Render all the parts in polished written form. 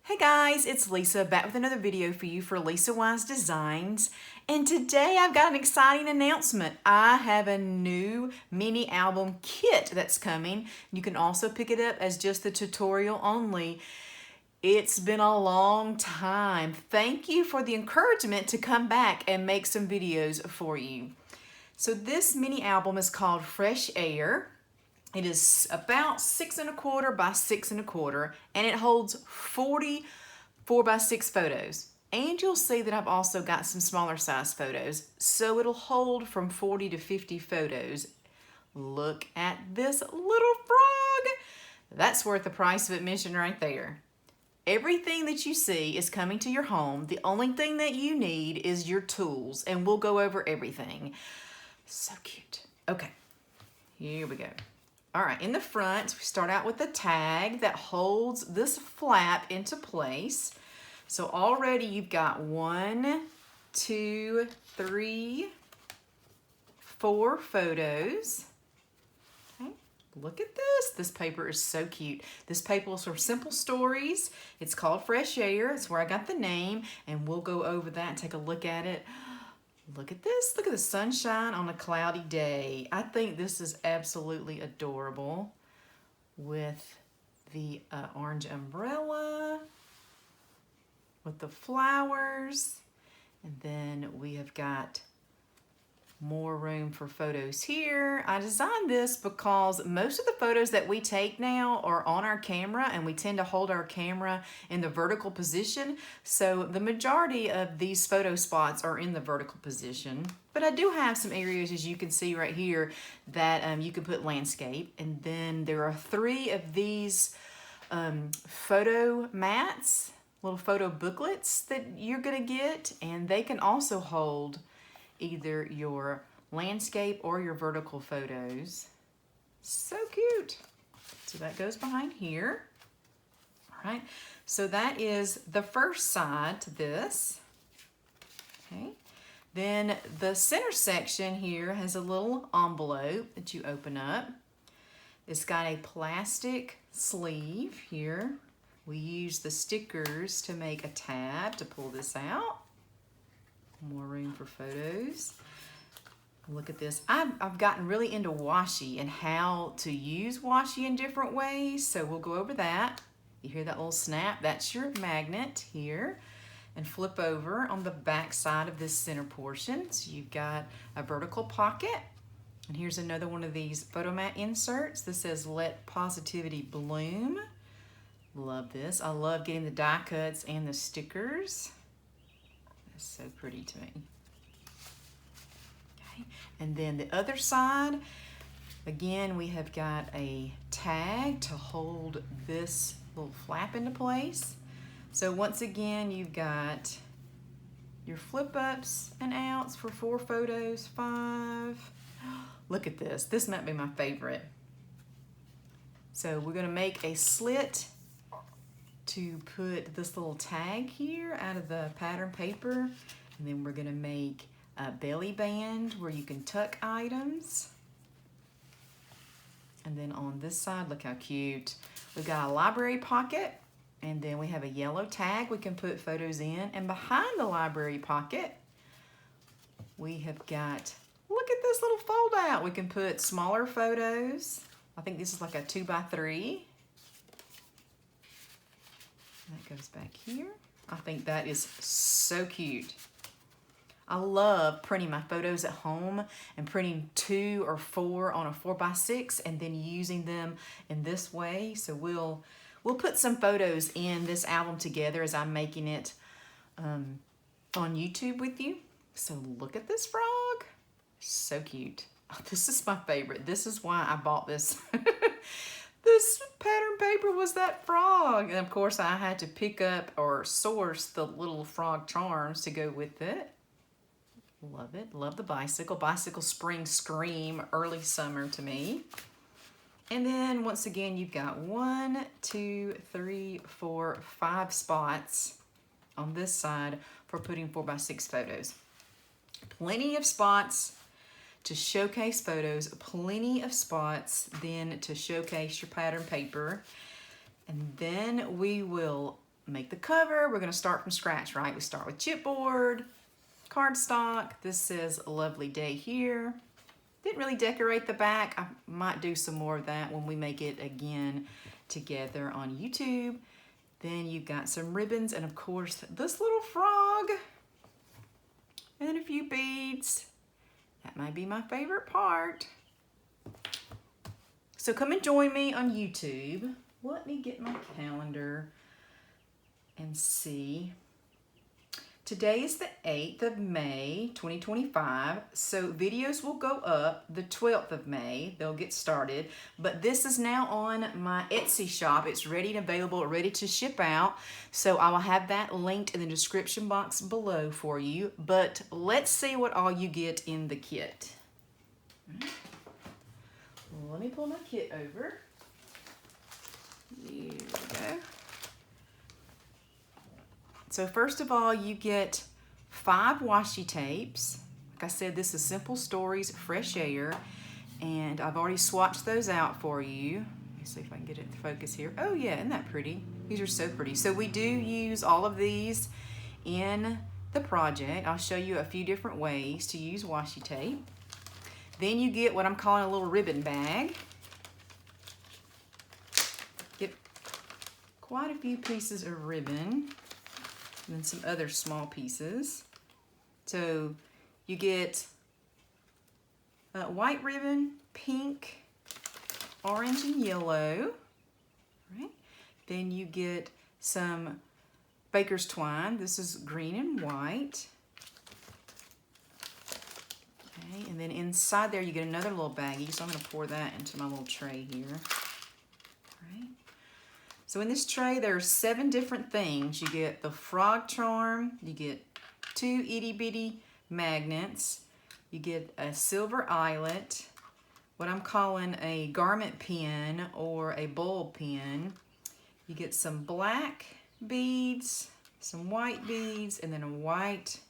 Hey guys, it's Lisa back with another video for you for Lisa Wise Designs. And today I've got an exciting announcement. I have a new mini album kit that's coming. You can also pick it up as just the tutorial only. It's been a long time. Thank you for the encouragement to come back and make some videos for you. So this mini album is called Fresh Air. It is about 6 1/4 by 6 1/4, and it holds 40 4x6 photos. And you'll see that I've also got some smaller size photos, so it'll hold from 40 to 50 photos. Look at this little frog. That's worth the price of admission right there. Everything that you see is coming to your home. The only thing that you need is your tools, and we'll go over everything. So cute. Okay, here we go. All right, in the front, we start out with a tag that holds this flap into place. So already you've got 1, 2, 3, 4 photos. Okay, look at this. This paper is so cute. This paper is for Simple Stories. It's called Fresh Air. It's where I got the name, and we'll go over that and take a look at it. Look at this. Look at the sunshine on a cloudy day. I think this is absolutely adorable with the orange umbrella, with the flowers, and then we have got more room for photos here. I designed this because most of the photos that we take now are on our camera, and we tend to hold our camera in the vertical position. So the majority of these photo spots are in the vertical position. But I do have some areas, as you can see right here, that you can put landscape. And then there are 3 of these photo mats, little photo booklets that you're gonna get, and they can also hold either your landscape or your vertical photos. So cute. So that goes behind here. All right, so that is the first side to this. Okay, then the center section here has a little envelope that you open up. It's got a plastic sleeve here. We use the stickers to make a tab to pull this out. More room for photos. Look at this. I've gotten really into washi and how to use washi in different ways, so we'll go over that. You hear that little snap? That's your magnet here. And flip over on the back side of this center portion. So you've got a vertical pocket. And here's another one of these photomat inserts. This says Let Positivity Bloom. Love this. I love getting the die cuts and the stickers. That's so pretty to me. Okay, and then the other side, again, we have got a tag to hold this little flap into place. So once again, you've got your flip ups and outs for 4 photos, 5. Look at this. This might be my favorite. So we're gonna make a slit to put this little tag here out of the pattern paper, and then we're gonna make a belly band where you can tuck items. And then on this side, look how cute. We've got a library pocket, and then we have a yellow tag we can put photos in, and behind the library pocket, we have got, look at this little fold out. We can put smaller photos. I think this is like a 2x3. That goes back here. I think that is so cute. I love printing my photos at home and printing 2 or 4 on a 4x6 and then using them in this way. So we'll put some photos in this album together as I'm making it on YouTube with you. So look at this frog. So cute. Oh, this is my favorite. This is why I bought this. This pattern paper was that frog. And of course I had to pick up or source the little frog charms to go with it. Love it. Love the bicycle. Bicycle spring scream early summer to me. And then once again, you've got 1, 2, 3, 4, 5 spots on this side for putting 4x6 photos. Plenty of spots to showcase photos, plenty of spots then to showcase your pattern paper. And then we will make the cover, we're gonna start from scratch, right? We start with chipboard, cardstock. This says a lovely day here. Didn't really decorate the back. I might do some more of that when we make it again together on YouTube. Then you've got some ribbons and of course this little frog and a few beads. That might be my favorite part. So come and join me on YouTube. Let me get my calendar and see. Today is the 8th of May, 2025. So videos will go up the 12th of May. They'll get started. But this is now on my Etsy shop. It's ready and available, ready to ship out. So I will have that linked in the description box below for you. But let's see what all you get in the kit. Let me pull my kit over. Here we go. So first of all, you get 5 washi tapes. Like I said, this is Simple Stories Fresh Air, and I've already swatched those out for you. Let me see if I can get it to focus here. Oh yeah, isn't that pretty? These are so pretty. So we do use all of these in the project. I'll show you a few different ways to use washi tape. Then you get what I'm calling a little ribbon bag. Get quite a few pieces of ribbon. And then some other small pieces. So you get white ribbon, pink, orange, and yellow. Right? Then you get some baker's twine. This is green and white. Okay, and then inside there you get another little baggie. So I'm going to pour that into my little tray here. Right? So in this tray, there are 7 different things. You get the frog charm, you get 2 itty bitty magnets, you get a silver eyelet, what I'm calling a garment pin or a bulb pin. You get some black beads, some white beads, and then a white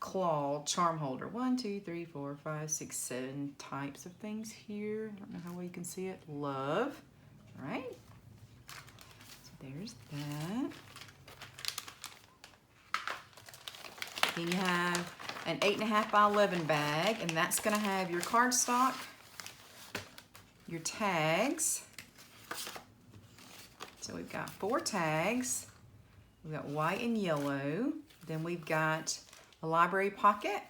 claw charm holder. 1, 2, 3, 4, 5, 6, 7 types of things here. I don't know how well you can see it. Love, right? There's that. Then you have an 8.5 by 11 bag, and that's going to have your cardstock, your tags. So we've got 4 tags. We've got white and yellow. Then we've got a library pocket.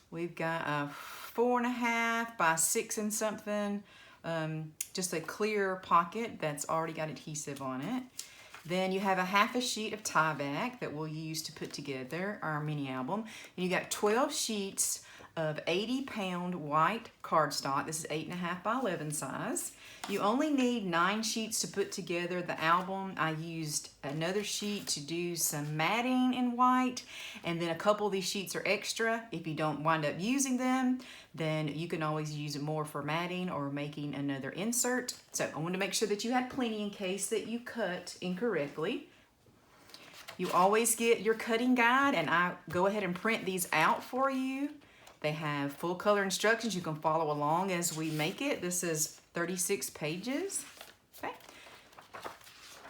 We've got a 4.5 by 6 and something. Just a clear pocket that's already got adhesive on it. Then you have a 1/2 sheet of tie back that we'll use to put together our mini album. And you got 12 sheets of 80-pound white cardstock. This is 8.5 by 11 size. You only need 9 sheets to put together the album. I used another sheet to do some matting in white, and then a couple of these sheets are extra. If you don't wind up using them, then you can always use more for matting or making another insert. So I want to make sure that you had plenty in case that you cut incorrectly. You always get your cutting guide, and I go ahead and print these out for you. They have full color instructions. You can follow along as we make it. This is 36 pages. Okay.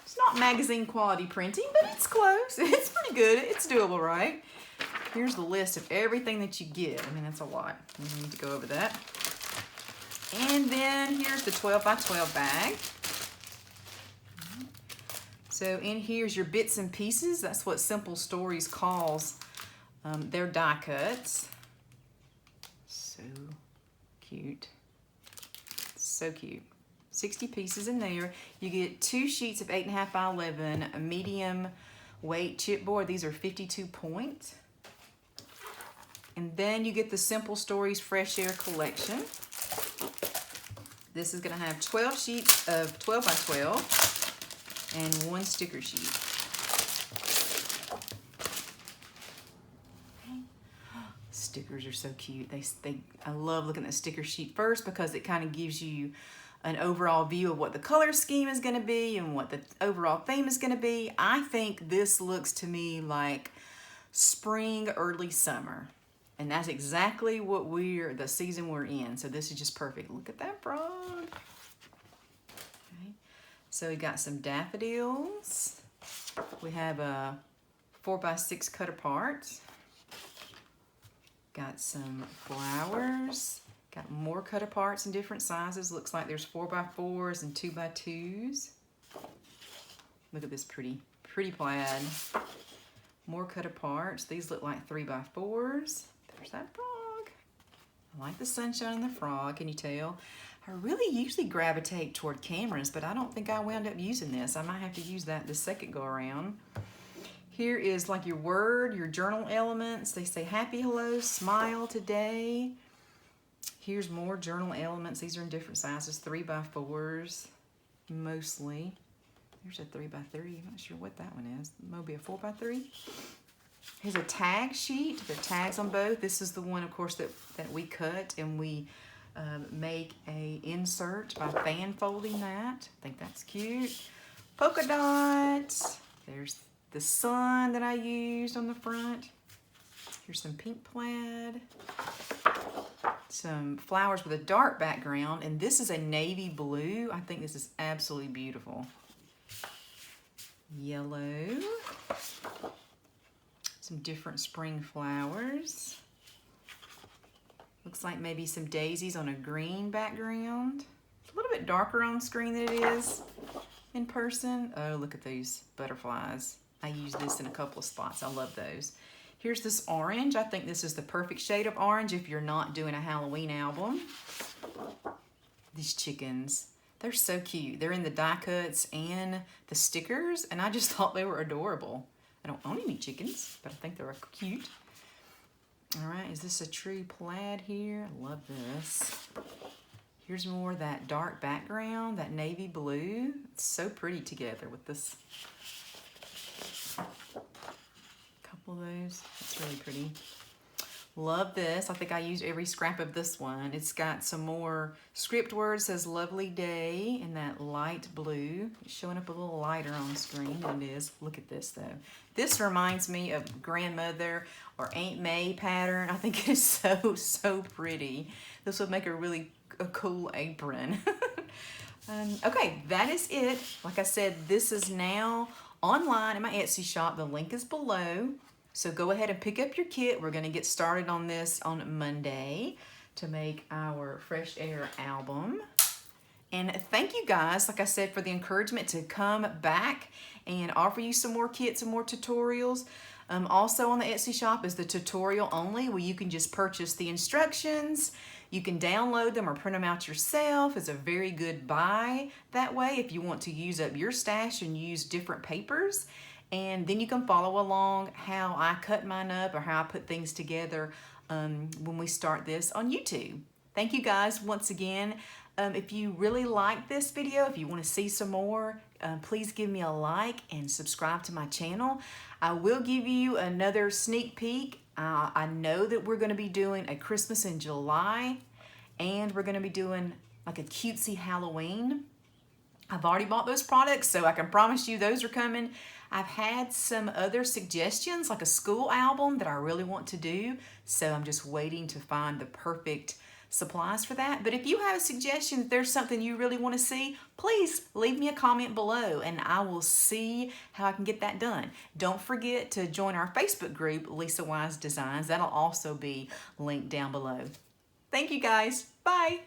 It's not magazine quality printing, but it's close. It's pretty good. It's doable, right? Here's the list of everything that you get. I mean, that's a lot. We need to go over that. And then here's the 12 by 12 bag. So in here's your bits and pieces. That's what Simple Stories calls their die cuts. So cute. So cute. 60 pieces in there. You get 2 sheets of 8.5 by 11, a medium weight chipboard. These are 52 points. And then you get the Simple Stories Fresh Air collection. This is going to have 12 sheets of 12 by 12 and 1 sticker sheet. Stickers are so cute. I love looking at the sticker sheet first because it kind of gives you an overall view of what the color scheme is going to be and what the overall theme is going to be. I think this looks to me like spring, early summer. And that's exactly what the season we're in. So this is just perfect. Look at that frog. Okay. So we got some daffodils. We have a 4x6 cut apart. Got some flowers. Got more cut aparts in different sizes. Looks like there's 4x4s and 2x2s. Look at this pretty plaid. More cut aparts. These look like 3x4s. There's that frog. I like the sunshine and the frog. Can you tell? I really usually gravitate toward cameras, but I don't think I wound up using this. I might have to use that the second go around. Here is like your word, your journal elements. They say happy, hello, smile today. Here's more journal elements. These are in different sizes, 3x4s mostly. There's a 3x3. I'm not sure what that one is. Maybe a 4x3. Here's a tag sheet. There are tags on both. This is the one, of course, that we cut and we make a insert by fan folding that. I think that's cute. Polka dots. There's the sun that I used on the front. Here's some pink plaid. Some flowers with a dark background, and this is a navy blue. I think this is absolutely beautiful. Yellow. Some different spring flowers. Looks like maybe some daisies on a green background. It's a little bit darker on screen than it is in person. Oh, look at these butterflies. I use this in a couple of spots. I love those. Here's this orange. I think this is the perfect shade of orange if you're not doing a Halloween album. These chickens, they're so cute. They're in the die cuts and the stickers, and I just thought they were adorable. I don't own any chickens, but I think they're cute. All right, is this a true plaid here? I love this. Here's more of that dark background, that navy blue. It's so pretty together with this. Couple of those. That's really pretty. Love this. I think I used every scrap of this one. It's got some more script words. It says lovely day in that light blue. It's showing up a little lighter on screen than it is. Look at this though. This reminds me of grandmother or Aunt May pattern. I think it is so pretty. This would make a cool apron. Okay, that is it. Like I said, this is now online in my Etsy shop. The link is below. So go ahead and pick up your kit. We're going to get started on this on Monday to make our Fresh Air album. And thank you guys, like I said, for the encouragement to come back and offer you some more kits and more tutorials. Also on the Etsy shop is the tutorial only, where you can just purchase the instructions. You can download them or print them out yourself. It's a very good buy that way if you want to use up your stash and use different papers. And then you can follow along how I cut mine up or how I put things together when we start this on YouTube. Thank you guys once again. If you really like this video, if you want to see some more, please give me a like and subscribe to my channel. I will give you another sneak peek. I know that we're going to be doing a Christmas in July, and we're going to be doing like a cutesy Halloween. I've already bought those products, so I can promise you those are coming. I've had some other suggestions, like a school album that I really want to do, so I'm just waiting to find the perfect supplies for that. But if you have a suggestion, if there's something you really want to see, please leave me a comment below and I will see how I can get that done. Don't forget to join our Facebook group, Lisa Wise Designs. That'll also be linked down below. Thank you guys. Bye.